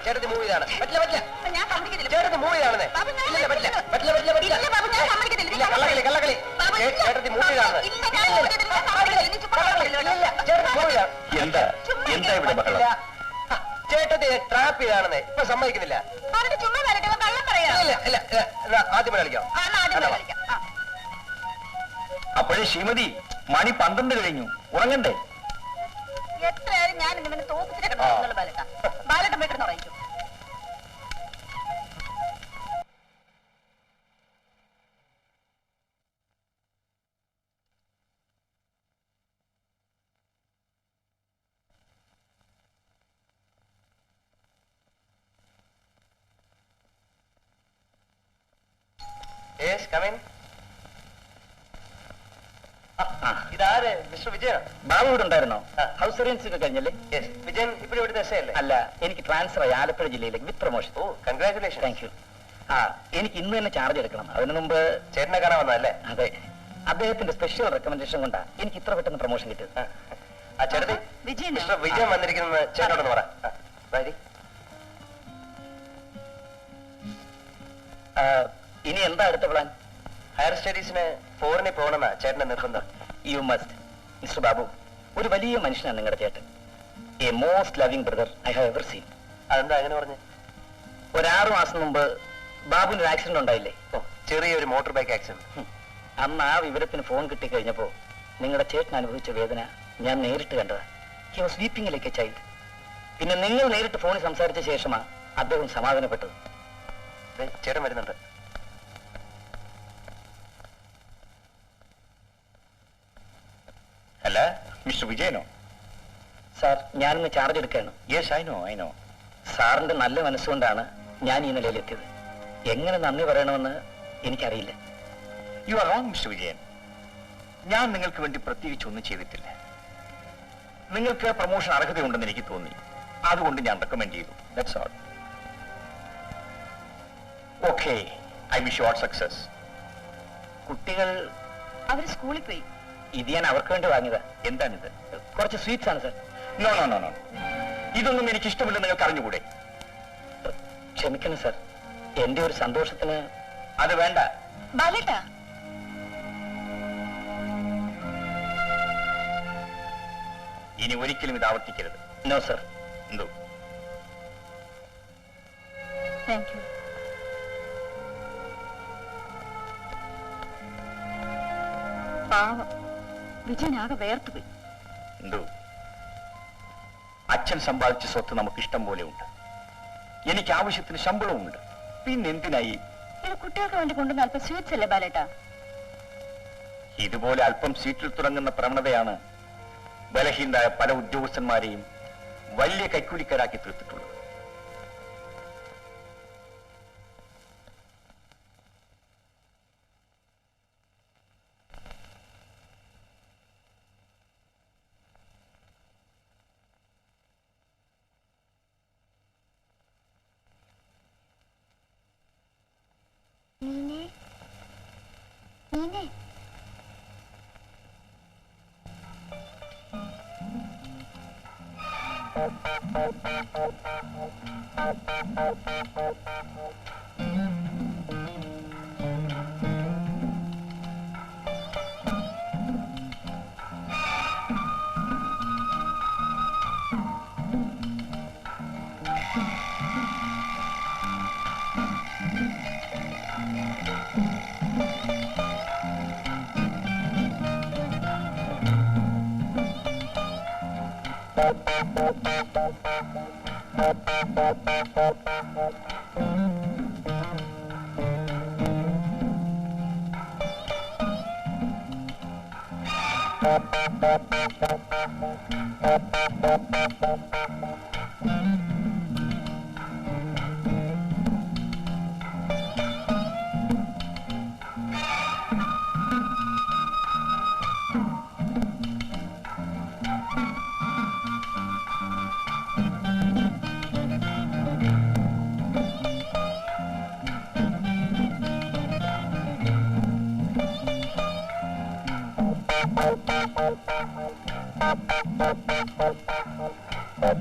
ചേട്ടത്തി മൂവിയാണ് ചേട്ടത്തി മൂവിയാണെന്നേ കള്ളകളി ചേട്ടത്തി മൂവിയാണ് എന്താ എന്താ ഇവിടെ മക്കള ചേട്ടത്തി ട്രാപ്പ് ചെയ്താണെന്നേ ഇപ്പൊ സമ്മതിക്കുന്നില്ല ആദ്യം കളിക്കാം അപ്പോഴേ ശ്രീമതി മണി 12 കഴിഞ്ഞു ഉറങ്ങണ്ടേ എത്രയായാലും ഞാൻ ഇവനെ തോപ്പിച്ചിട്ട് കിടന്നുള്ള ബാലട്ടൻ വീട്ടിൽ ഉറങ്ങിക്കും Yes, come in. ഇതാര് മിസ്റ്റർ വിജയൻ ബാബു ഇവിടെ ഉണ്ടായിരുന്നോ ഹൗസ് സർവീസ് ഒക്കെ കഴിഞ്ഞല്ലേ വിജയൻ ഇപ്പോൾ ഇവിടുത്തെ എസ്ഐ അല്ല എനിക്ക് ട്രാൻസ്ഫർ ആയി ആലപ്പുഴ ജില്ലയിലേക്ക് with promotion oh congratulation thank you എനിക്ക് ഇന്ന് തന്നെ ചാർജ് എടുക്കണം അതിനു മുമ്പ് ചേട്ടനെ കാണാൻ വന്നതല്ലേ അതെ അദ്ദേഹത്തിന്റെ സ്പെഷ്യൽ റെക്കമെൻഡേഷൻ കൊണ്ടാ എനിക്ക് ഇത്ര പെട്ടെന്ന് പ്രൊമോഷൻ കിട്ടിയത് ആ ചേട്ടത്തി മിസ്റ്റർ വിജയൻ വന്നിരിക്കുന്നത് ചേട്ടനോടൊന്ന് പറ ഇനി എന്താ അടുത്ത പ്ലാൻ ഹയർ സ്റ്റഡീസിന് ഫോറിനിൽ പോകണമെന്നാ ചേട്ടനെ നിർബന്ധം യു മസ്റ്റ് മിസ്റ്റർ ബാബു ഒരു വലിയ മനുഷ്യനാണ് നിങ്ങളുടെ ചേട്ടൻ A most loving brother I have ever seen അതെന്താ അങ്ങനെ പറഞ്ഞു ഒരു 6 മാസം മുമ്പ് ബാബുവിന് ഒരു ആക്സിഡന്റ് ഉണ്ടായില്ലേ ഓ ചെറിയൊരു മോട്ടോർ ബൈക്ക് ആക്സിഡന്റ് അന്ന് ആ വിവരത്തിന് ഫോൺ കിട്ടിക്കഴിഞ്ഞപ്പോ നിങ്ങളുടെ ചേട്ടൻ അനുഭവിച്ച വേദന ഞാൻ നേരിട്ട് കണ്ടതാ he was weeping like A child പിന്നെ നിങ്ങൾ നേരിട്ട് ഫോണിൽ സംസാരിച്ച ശേഷമാണ് അദ്ദേഹം സമാധാനപ്പെട്ടത് ചേട്ടൻ വരുന്നുണ്ട് അല്ല മിസ്റ്റർ വിജയനോ സാർ ഞാനിന്ന് ചാർജ് എടുക്കുകയാണ് യെസ് ഐ നോ സാറിന്റെ നല്ല മനസ്സുകൊണ്ടാണ് ഞാൻ ഈ നിലയിലെത്തിയത് എങ്ങനെ നന്ദി പറയണമെന്ന് എനിക്കറിയില്ല you are wrong mister Vijayan ഞാൻ നിങ്ങൾക്ക് വേണ്ടി പ്രത്യേകിച്ച് ഒന്നും ചെയ്തിട്ടില്ല നിങ്ങൾക്ക് പ്രൊമോഷൻ അർഹതയുണ്ടെന്ന് എനിക്ക് തോന്നി അതുകൊണ്ട് ഞാൻ റെക്കമെൻഡ് ചെയ്തു that's all okay I wish you all success കുട്ടികൾ അവർ സ്കൂളിൽ പോയി ഇത് ഞാൻ അവർക്ക് വേണ്ടി വാങ്ങിയതാ എന്താണിത് കുറച്ച് സ്വീറ്റ്സ് ആണ് sir no no no no ഇതൊന്നും എനിക്ക് ഇഷ്ടമില്ല നിങ്ങൾക്ക് അറിഞ്ഞുകൂടെ ക്ഷമിക്കണം സർ എന്റെ ഒരു സന്തോഷത്തിന് അത് വേണ്ട ബാലേട്ടാ ഇനി ഒരിക്കലും ഇത് ആവർത്തിക്കരുത് നോ സർ എന്തോ താങ്ക് യു പാവം വിജയനാകെ വേർത്തുപോയി എന്തോ അച്ഛൻ സമ്പാദിച്ച സ്വത്ത് നമുക്ക് ഇഷ്ടം പോലെ ഉണ്ട് എനിക്ക് ആവശ്യത്തിന് ശമ്പളവുമുണ്ട് പിന്നെ എന്തിനായി ഇത് കുട്ടികൾക്ക് വേണ്ടി കൊണ്ടുവന്ന അല്പം സ്വീറ്റ്സ് അല്ലേ ബാലേട്ടാ ഇതുപോലെ അല്പം സീറ്റിൽ തുടങ്ങുന്ന പ്രവണതയാണ് ബലഹീനരായ പല ഉദ്യോഗസ്ഥന്മാരെയും വലിയ കൈക്കൂലിക്കാരാക്കി തീർത്തിട്ടുള്ളത് ആഹാ,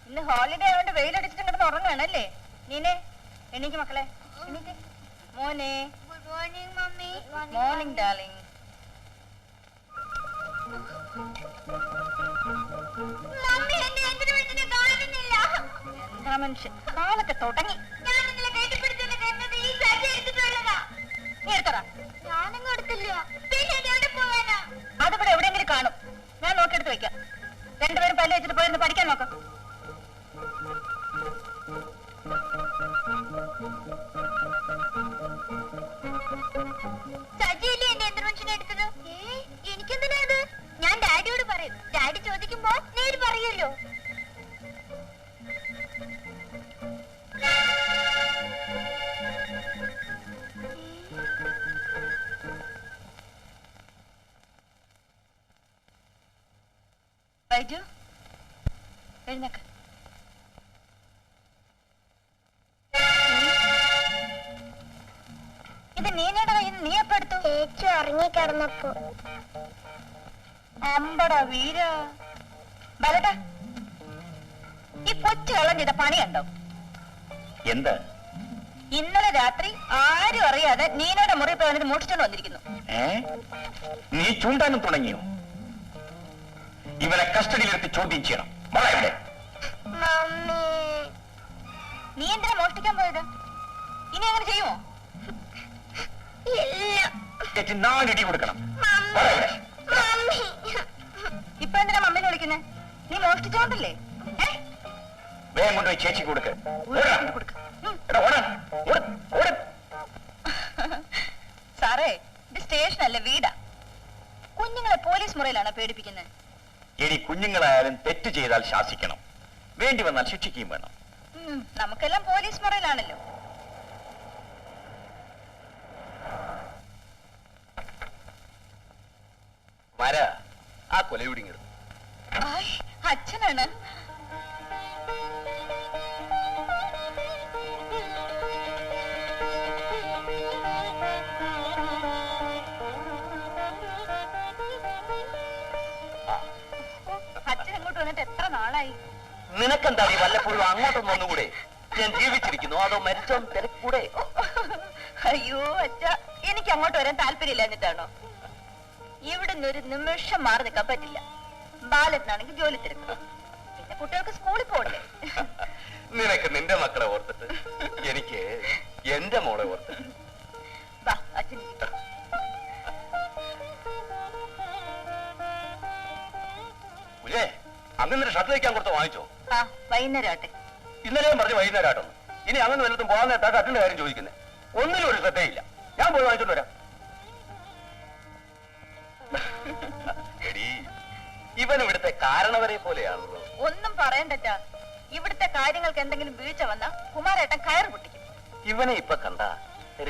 ഇന്ന് ഹോളിഡേ ആയതുകൊണ്ട് വെയിലടിച്ചിട്ട് കിടന്ന് ഉറങ്ങാണല്ലേ? നീനെ എണീക്ക് മക്കളെ, എണീക്ക്. മോനെ good morning mummy. Morning darling. എന്താ മനുഷ്യൻ കാലൊക്കെ തുടങ്ങി. നീ എടുത്തടാ. അതിവിടെ എവിടെയെങ്കിലും കാണും. ഞാൻ നോക്കിയെടുത്ത് വെക്കാം. രണ്ടുപേരും പല്ല് വെച്ചിട്ട് പോയിരുന്ന് പഠിക്കാൻ നോക്കാം. സജിയല്ലേ എന്റെ യന്ത്രമനുഷ്യനെ എടുത്തത്? എനിക്കെന്തിനാ അത്? ഞാൻ ഡാഡിയോട് പറയും. ഡാഡി ചോദിക്കുമ്പോ നേര് പറയുമല്ലോ. ബൈജു എഴുന്നേക്ക്. ഇത് നീനയുടെ കയ്യിൽ നീ എപ്പോ എടുത്തു? ചേച്ചി ഉറങ്ങിക്കിടന്നപ്പോ. അമ്പടാ വീര. ബലട്ടാ, ഈ കൊച്ചു കള്ളം ചെയ്ത പണി കണ്ടോ? എന്താ? ഇന്നലെ രാത്രി ആരും അറിയാതെ നീനയുടെ മുറി പോയി വന്നിട്ട് മോഷ്ടിച്ചോണ്ട് വന്നിരിക്കുന്നു. നീ ചൂണ്ടാനും തുടങ്ങിയോ? ഇവനെ കസ്റ്റഡിയിലെടുത്ത് ചോദ്യം ചെയ്യണം. മമ്മി, നീ എന്തിനാ മോഷ്ടിക്കാൻ പോയത്? ഇനി അങ്ങനെ ചെയ്യുമോ? ഇല്ല. നാലിടി കൊടുക്കണം. മമ്മി, ഇപ്പൊ എന്തിനാ മമ്മീനെ വിളിക്കുന്നേ? നീ മോഷ്ടിച്ചോണ്ടല്ലേ? വേഗം കൊണ്ടുപോയി ചേച്ചി കൊടുക്ക. സാറേ, ഇത് സ്റ്റേഷനല്ല, വീടാ. കുഞ്ഞുങ്ങളെ പോലീസ് മുറിയിലാണ് പേടിപ്പിക്കുന്നത്. ഇനി കുഞ്ഞുങ്ങളായാലും തെറ്റ് ചെയ്താൽ ശാസിക്കണം, വേണ്ടി വന്നാൽ ശിക്ഷിക്കുകയും വേണം. നമുക്കെല്ലാം പോലീസ് മുറിയിലാണല്ലോ. ആ കൊലയുടിങ്ങി അച്ഛനാണ്. അച്ഛൻ അങ്ങോട്ട് വന്നിട്ട് എത്ര നാളായി? നിനക്കെന്താ വല്ലപ്പോഴും അങ്ങോട്ടൊന്നും ഒന്നുകൂടെ? ഞാൻ ജീവിച്ചിരിക്കുന്നു, അതോ മരിച്ചോ തിരക്കൂടെ? അയ്യോ അച്ഛ, എനിക്ക് അങ്ങോട്ട് വരാൻ താല്പര്യമില്ല എന്നിട്ടാണോ? ഇവിടുന്ന് ഒരു നിമിഷം മാറി നിൽക്കാൻ പറ്റില്ല. ബാലത്തിനാണെങ്കിൽ ജോലി തിരക്കും, പിന്നെ കുട്ടികൾക്ക് സ്കൂളിൽ പോകണ്ടേ. നിനക്ക് നിന്റെ മക്കളെ ഓർത്തിട്ട് എനിക്ക് എന്റെ മോളെ ഓർത്തിട്ട്. വാ അച്ഛൻ. അങ്ങനെ ഷർട്ട് വയ്ക്കാൻ കൊടുത്ത് വാങ്ങിച്ചോ? ആ, വൈകുന്നേരം ആട്ടെ. ഇന്നലെയും പറഞ്ഞു വൈകുന്നേരം ആട്ടൊന്ന്. ഇനി അങ്ങനെ വല്ലതും പോകാൻ നേരത്താ അച്ഛൻ്റെ കാര്യം ചോദിക്കുന്നത്. ഒന്നിനും ഒരു ശ്രദ്ധയില്ല. ഞാൻ പോയി വാങ്ങിച്ചോണ്ട് വരാം. എടീ, ഇവൻ ഇവിടുത്തെ കാരണവരെ പോലെയാണല്ലോ. ഒന്നും പറയണ്ടച്ചാ. ഇവിടുത്തെ കാര്യങ്ങൾക്ക് എന്തെങ്കിലും വീഴ്ച വന്നാ കുമാരേട്ടൻ കയറ് പൊട്ടിക്കും. ഇവനെ ഇപ്പൊ കണ്ട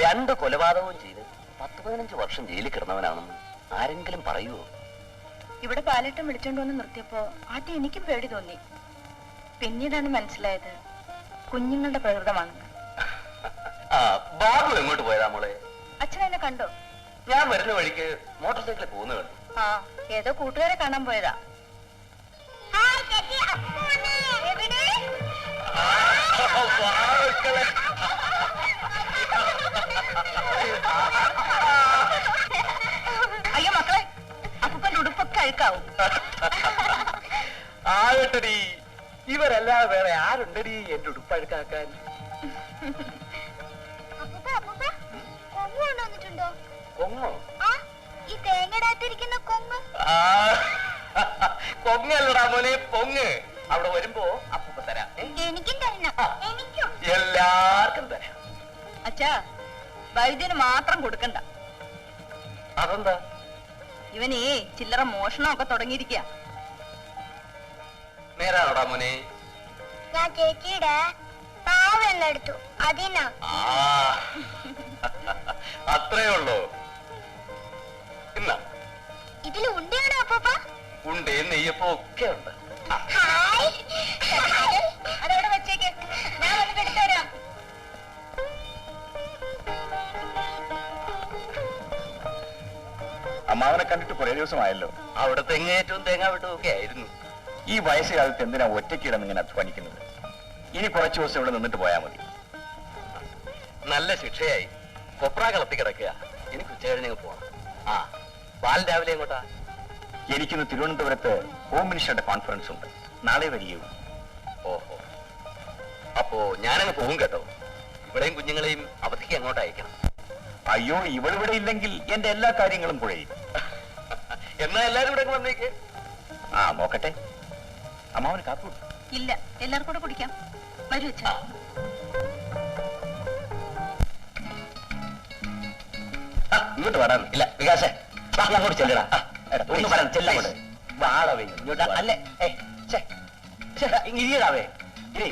2 കൊലപാതകവും ചെയ്ത് 10-15 വർഷം ജയിലിൽ കിടന്നവനാണെന്ന് ആരെങ്കിലും പറയുവോ? ഇവിടെ പാലേട്ടൻ വിളിച്ചോണ്ട് വന്ന് നിർത്തിയപ്പോ ആദ്യം എനിക്കും പേടി തോന്നി. പിന്നീടാണ് മനസ്സിലായത് കുഞ്ഞുങ്ങളുടെ പ്രകൃതമാണെന്ന്. ബാബു എങ്ങോട്ട് പോയതാ മോളെ? അച്ഛൻ എന്നെ കണ്ടോ? ഞാൻ വരുന്ന വഴിക്ക് മോട്ടോർ സൈക്കിളിൽ പോകുന്ന കണ്ടു. ആ, ഏതോ കൂട്ടുകാരെ കാണാൻ പോയതാ. അയ്യോ മക്കളെ, അപ്പൂപ്പന്റെ ഉടുപ്പൊക്കെ അഴുക്കാവും. ആകട്ടടി, ഇവരല്ലാതെ വേറെ ആരുണ്ടടി എന്റെ ഉടുപ്പഴുക്കാക്കാൻ? വന്നിട്ടുണ്ടോ? കൊങ്ങോ? ഈ തേങ്ങടാത്തിരിക്കുന്ന കൊങ്ങ്. കൊങ്ങല്ലടാ മോനെ, പൊങ്ങ്. അവിടെ വരുമ്പോ അപ്പൂപ്പ തരാം. എനിക്കും തരണം. എനിക്കും. എല്ലാവർക്കും തരാം. അച്ഛാ, വൈദ്യന് മാത്രം കൊടുക്കണ്ട. അതെന്താ? ഇവനേ ചില്ലറ മോഷണമൊക്കെ തുടങ്ങിയിരിക്കുക. നേരാണോടാ മോനെ? ഞാൻ ചേച്ചിയുടെ പാവെന്നെടുത്തു, അതിനാ. അത്രേ ഉള്ളൂ. ഇന്ന ഇതിൽ ഉണ്ടയാണോ അപ്പൂപ്പ? ഉണ്ട്, നെയ്യപ്പോ ഒക്കെ ഉണ്ട്. ഹായ് അതവിടെ വെച്ചേക്ക്, ഞാൻ വന്നിട്ട് എടുത്തുതരാം. അമ്മാവനെ കണ്ടിട്ട് കുറെ ദിവസമായല്ലോ. അവിടെ തെങ്ങേറ്റവും തേങ്ങാ വെട്ടവും ഒക്കെ ആയിരുന്നു. ഈ വയസ്സുകാലത്ത് എന്തിനാ ഒറ്റയ്ക്കിടന്ന് ഇങ്ങനെ അധ്വാനിക്കുന്നത്? ഇനി കുറച്ചു ദിവസം ഇവിടെ നിന്നിട്ട് പോയാൽ മതി. നല്ല ശിക്ഷയായി. കൊപ്ര കളത്തി കിടക്കുക. എനിക്ക് ഉച്ചകഴിഞ്ഞ് പോവാം. ആ, ബാലൻ രാവിലെ എങ്ങോട്ടാ? എനിക്കിന്ന് തിരുവനന്തപുരത്ത് ഹോം മിനിസ്റ്ററുടെ കോൺഫറൻസ് ഉണ്ട്. നാളെ വരികയും. ഓഹോ, അപ്പോ ഞാനങ്ങ് പോകും കേട്ടോ. ഇവിടെയും കുഞ്ഞുങ്ങളെയും അവധിക്ക് അങ്ങോട്ട് അയക്കണം. അയ്യോ, ഇവളിവിടെ ഇല്ലെങ്കിൽ എന്റെ എല്ലാ കാര്യങ്ങളും കുഴയും. എന്നാ എല്ലാരും ഇവിടെ വന്നേക്ക്. ആ, നോക്കട്ടെ. അമ്മാവന് കാപ്പി ഇല്ല, എല്ലാവർക്കും കൂടെ കുടിക്കാം. വരൂ അച്ഛാ. ഇങ്ങോട്ട് വരാൻ ഇല്ല വികാസേ, അങ്ങോട്ട് ചെല്ലടാ. ഒന്ന് പറയാം, ചെല്ലങ്ങോട്ട്. വാളവേ ഇങ്ങോട്ട്. അല്ലേ ഇരിയടാവേ. ഇരി.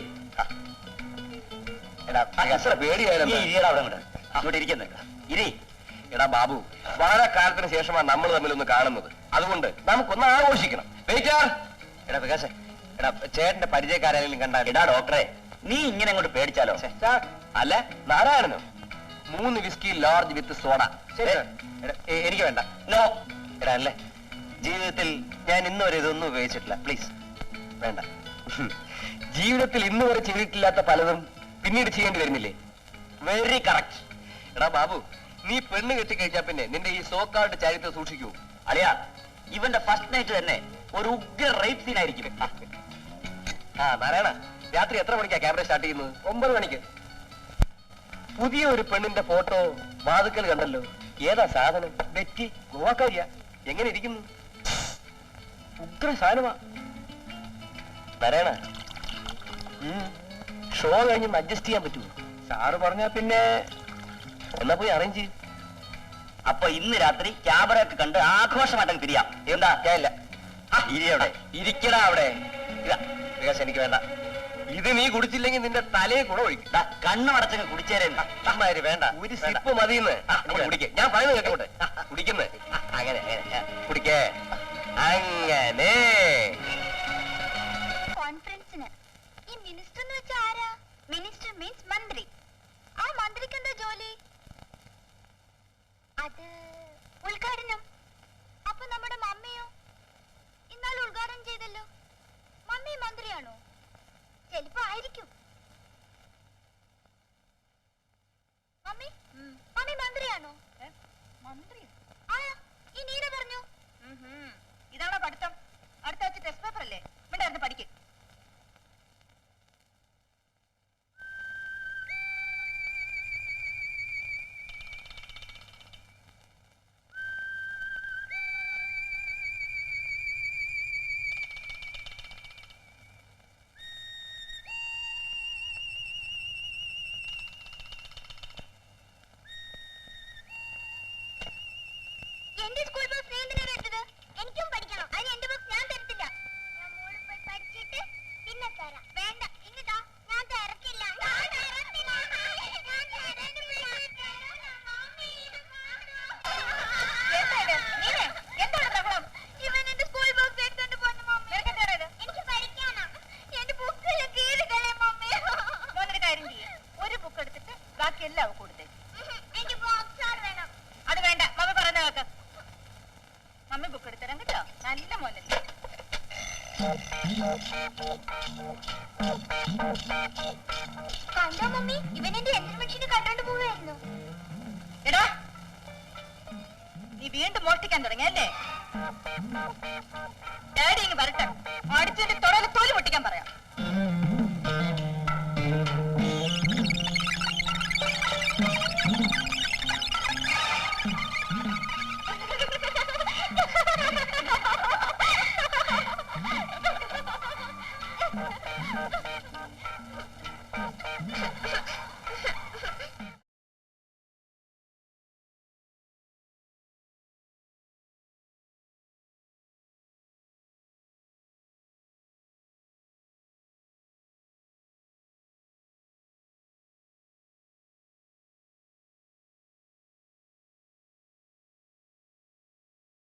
എടാ പേടിയായാലും ഇരിയടാ അവിടെ അങ്ങോട്ട്. അങ്ങോട്ട് ഇരിക്കുന്നുണ്ട്. ഇരി. എടാ ബാബു, വളരെ കാലത്തിന് ശേഷമാണ് നമ്മൾ തമ്മിലൊന്ന് കാണുന്നത്. അതുകൊണ്ട് നമുക്കൊന്ന് ആഘോഷിക്കണം. വെയിറ്റർ. എടാ വികാസേ, എടാ ചേട്ടന്റെ പരിചയക്കാരെങ്കിലും കണ്ടാൽ. എടാ ഡോക്ടറെ, നീ ഇങ്ങനെ അങ്ങോട്ട് പേടിച്ചാലോ? അല്ല നാരായണനോ? 3 വിസ്കി ലാർജ് വിത്ത് സോഡ. എനിക്ക് വേണ്ട. നോ. എടാ അല്ലേ, ജീവിതത്തിൽ ഞാൻ ഇന്നുവരെ ഇതൊന്നും ഉപയോഗിച്ചിട്ടില്ല. പ്ലീസ് വേണ്ട. ജീവിതത്തിൽ ഇന്ന് വരെ ചെയ്തിട്ടില്ലാത്ത പലതും പിന്നീട് ചെയ്യേണ്ടി വരുന്നില്ലേ? Very correct. എടാ ബാബു, നീ പെണ്ണ് കെട്ടിക്കഴിച്ചാ പിന്നെ നിന്റെ ഈ സോക്കാർഡ് ചരിത്രം സൂക്ഷിക്കൂ. അളിയാ, ഇവന്റെ ഫസ്റ്റ് നൈറ്റ് തന്നെ ഒരു ഉഗ്ര റേപ്പ് സീൻ ആയിരിക്കും. ആ നാരായണ, രാത്രി എത്ര മണിക്കാ ക്യാമറ സ്റ്റാർട്ട് ചെയ്യുന്നത്? 9 മണിക്ക്. പുതിയ ഒരു പെണ്ണിന്റെ ഫോട്ടോ വാതുക്കൽ കണ്ടല്ലോ. ഏതാ സാധനം? ബെറ്റി, ഗോവാക്കാരിയാ. എങ്ങനെ ഇരിക്കുന്നു? ഉഗ്ര സാധനമാ. നാരായണ, ഷോ കഴിഞ്ഞ് അഡ്ജസ്റ്റ് ചെയ്യാൻ പറ്റുമോ? സാറ് പറഞ്ഞാ പിന്നെ എന്നാ പോയി അറേഞ്ച് ചെയ്യും. അപ്പൊ ഇന്ന് രാത്രി ക്യാമറ ഒക്കെ കണ്ട് ആഘോഷമായിട്ടങ്ങ് പിരിയാം. എന്താ? ഇല്ല, ഇരിയവിടെ ഇരിക്കടാ അവിടെ. വികാസ്, എനിക്ക് വേണ്ട. ഇത് നീ കുടിച്ചില്ലെങ്കിൽ നിന്റെ തലയെ കൂടെ ഒഴിക്കും. കണ്ണുമടച്ചങ്ങ് കുടിച്ചേരേ. വേണ്ട, ഒരു സിപ്പ് മതിയെന്ന്. കുടിക്കേ, ഞാൻ പറയുന്നത് കേട്ടോട്ടെ. കുടിക്കുന്നത് അങ്ങനെ കുടിക്കേ. അങ്ങനെ കോൺഫറൻസിന് ഈ മിനിസ്റ്റർ എന്ന് വെച്ചാൽ ആരാ? മിനിസ്റ്റർ മീൻസ് മന്ത്രി. ആ മന്ത്രിക്ക് എന്താ ജോലി? അത് ഉദ്ഘാടനം. അപ്പൊ നമ്മുടെ മമ്മിയോ? ഇന്നാൾ ഉദ്ഘാടനം ചെയ്തല്ലോ. മമ്മി മന്ത്രിയാണോ? ചിലപ്പോ ആയിരിക്കും. മമ്മി മമ്മി മന്ത്രിയാണോ? മന്ത്രി ആയാ ഈ നീന പറഞ്ഞു. ഇതാണോ പഠിത്തം? അടുത്ത ആഴ്ച ടെസ്റ്റ് പേപ്പർ അല്ലേ? ഇവിടെ പഠിക്കും. എന്റെ സ്കൂൾ ബസ് നീ എന്തിനാ എടുത്തത്? എനിക്കും പഠിക്കണം. അതിന് എന്റെ ബസ് ഞാൻ തരത്തില്ല. ഞാൻ മോളിൽ പോയി പഠിച്ചിട്ട് പിന്നെ തരാം. വേണ്ട, ഇങ്ങതാ. ഞാൻ തരത്തില്ല. ഇവൻ എന്റെ സ്കൂൾ ബസ് എടുത്തോണ്ട് പോന്നു മമ്മി. എനിക്ക് പഠിക്കാനാ. എന്റെ ബുക്കെല്ലാം കീറിക്കളെ മമ്മി. മോനൊരു കാര്യം ചെയ്യും, ഒരു ബുക്ക് എടുത്തിട്ട് ബാക്കി എല്ലാം കൊടുത്തേ. എനിക്ക് ബോക്സർ വേണം. അത് വേണ്ട, മമ്മി പറഞ്ഞ കേക്ക്. മമ്മി ബുക്ക് എടുത്തരാം കേട്ടോ. നല്ല മോനല്ലേ. കണ്ടോ മമ്മി, ഇവൻ എന്റെ യന്ത്ര മെഷീന് കണ്ടോണ്ട് പോവായിരുന്നു. എടാ, നീ വീണ്ടും മോഷ്ടിക്കാൻ തുടങ്ങിയല്ലേ? ഡാഡി ഇങ്ങ് വരട്ടെ. അടിച്ചെന്റെ